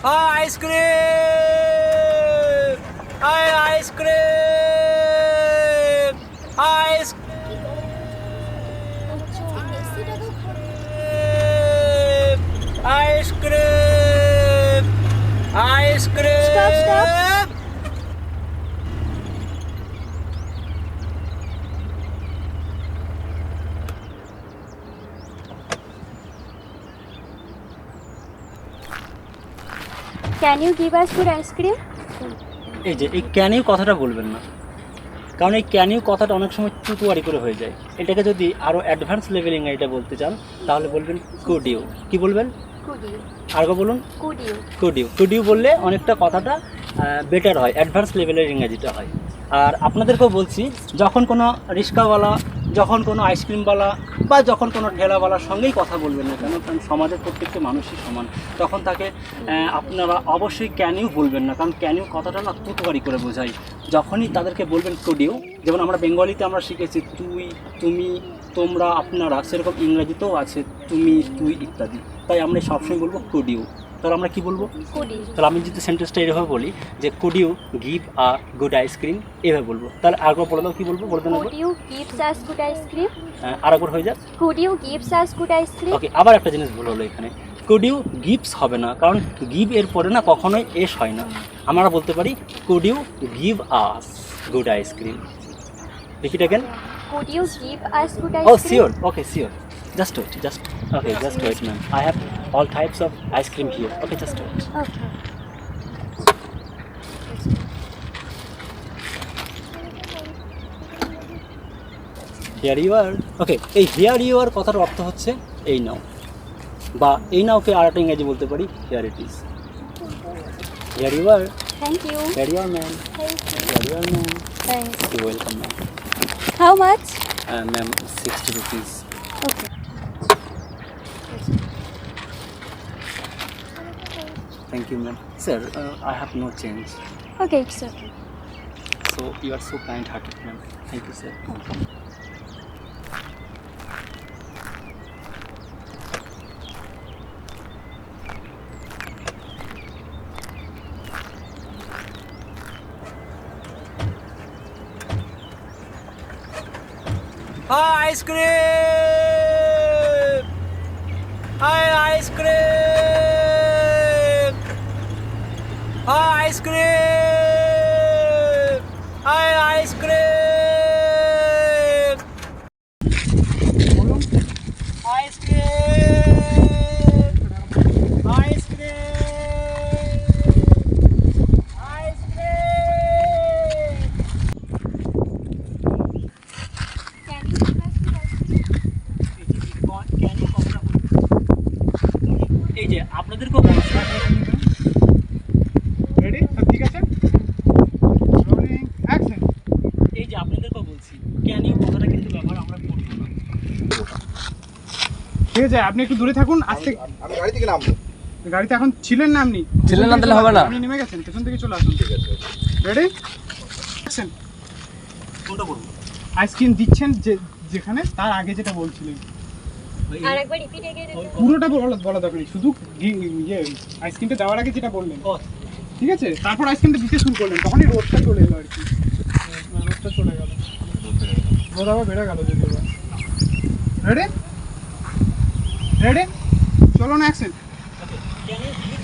ice cream, ice cream, ice ice cream, ice cream. Stop. Can you give us good ice cream? এই যে এই can you কথাটা বলবেন না, কারণ এই ক্যান ইউ কথাটা অনেক সময় চুতুয়ারি করে হয়ে যায়। এটাকে যদি আরও অ্যাডভান্স লেভেলিং এটা বলতে চান তাহলে বলবেন কুড ইউ। কী বলবেন? আরেকবার বলুন। কুড ইউ বললে অনেকটা কথাটা বেটার হয়, অ্যাডভান্স লেভেলের ইংরেজিটা হয়। আর আপনাদেরকেও বলছি, যখন কোনো রিক্সাওয়ালা, যখন কোনো আইসক্রিমওয়ালা বা যখন কোনো ঠেলাওয়ালার সঙ্গেই কথা বলবেন না কেন, কারণ সমাজের প্রত্যেকটা মানুষই সমান, তখন তাকে আপনারা অবশ্যই ক্যান ইউ বলবেন না, কারণ ক্যান ইউ কথাটা না তুতুয়ারি করে বোঝায়। যখনই তাদেরকে বলবেন কুড ইউ, যেমন আমরা বেঙ্গলিতে আমরা শিখেছি তুই, তুমি, তোমরা, আপনারা, সেরকম ইংরেজিতেও আছে তুমি, তুই ইত্যাদি। তাই আমরা সবসময় বলবো কুড ইউ। তাহলে আমরা কী বলবো? তাহলে আমি যদি সেন্টেন্সটা এভাবে বলি যে could you give a good ice cream, এভাবে বলবো। তাহলে আরেকবার বলে দাও, কী বলবো? বলে দাও। Could you give us good ice cream? আরেকবার হয়ে যাক। Could you give us good ice cream? ওকে, আবার একটা জিনিস ভুল হলো এখানে। কুড ইউ গিভস হবে না, কারণ গিভ এর পরে না কখনোই এস হয় না। আমরা বলতে পারি could you give us good ice cream. Repeat again. Could you give us good ice Oh, cream? sure. Okay, sure. Just wait. Just wait, ma'am. I have all types of ice cream here. Okay, just wait. Okay. Here you are. Okay, এই here you are কথার অর্থ হচ্ছে এই নাও, বা এই নাওকে আরেকটা ইংরেজি বলতে পারি here it is. Here you are. Thank you. Here you are, ma'am. Thank you. Here you are, ma'am. Thanks. You're welcome, ma'am. How much? Ma'am, 60 rupees. Okay. Thank you, ma'am. Sir, I have no change. Okay, it's okay. So you are so kind-hearted, ma'am. Thank you, sir. Ice cream! Ice cream! Ice cream! Ice cream! Ice cream! Ice cream! Ice cream! এই যে আপনাদেরকেও বলছি, ready? ঠিক আছে, rolling action. এই যে আপনাদেরকেও বলছি, ক্যান ইউ কথাটা কিন্তু ব্যবহার আমরা করব না। ঠিক আছে, আপনি একটু দূরে থাকুন। আজ থেকে আমি গাড়ি থেকে নামবো। গাড়িতে এখন ছিলেন না, আপনি ছিলেন না, তাহলে হবে না। আপনি নেমে গেছেন, পেছন থেকে চলে আসুন। ঠিক আছে, রেডি অ্যাকশন। কোনটা বলবো? আইসক্রিম দিচ্ছেন যেখানে, তার আগে যেটা বলছিলেন আরেকবার রিপিট again. পুরোটা বলা দরকার নেই, শুধু ইয়ে আইসক্রিমটা দেওয়ার আগে যেটা বললেন, ঠিক আছে? তারপর আইসক্রিমটা দিতে শুরু করলেন, তখনই রোদটা চলে এলো আর কি। রোদটা চলে গেল, রোদ আবার বেড়ে গেল যদি। রেডি রেডি, চলো না অ্যাকশন। Can you please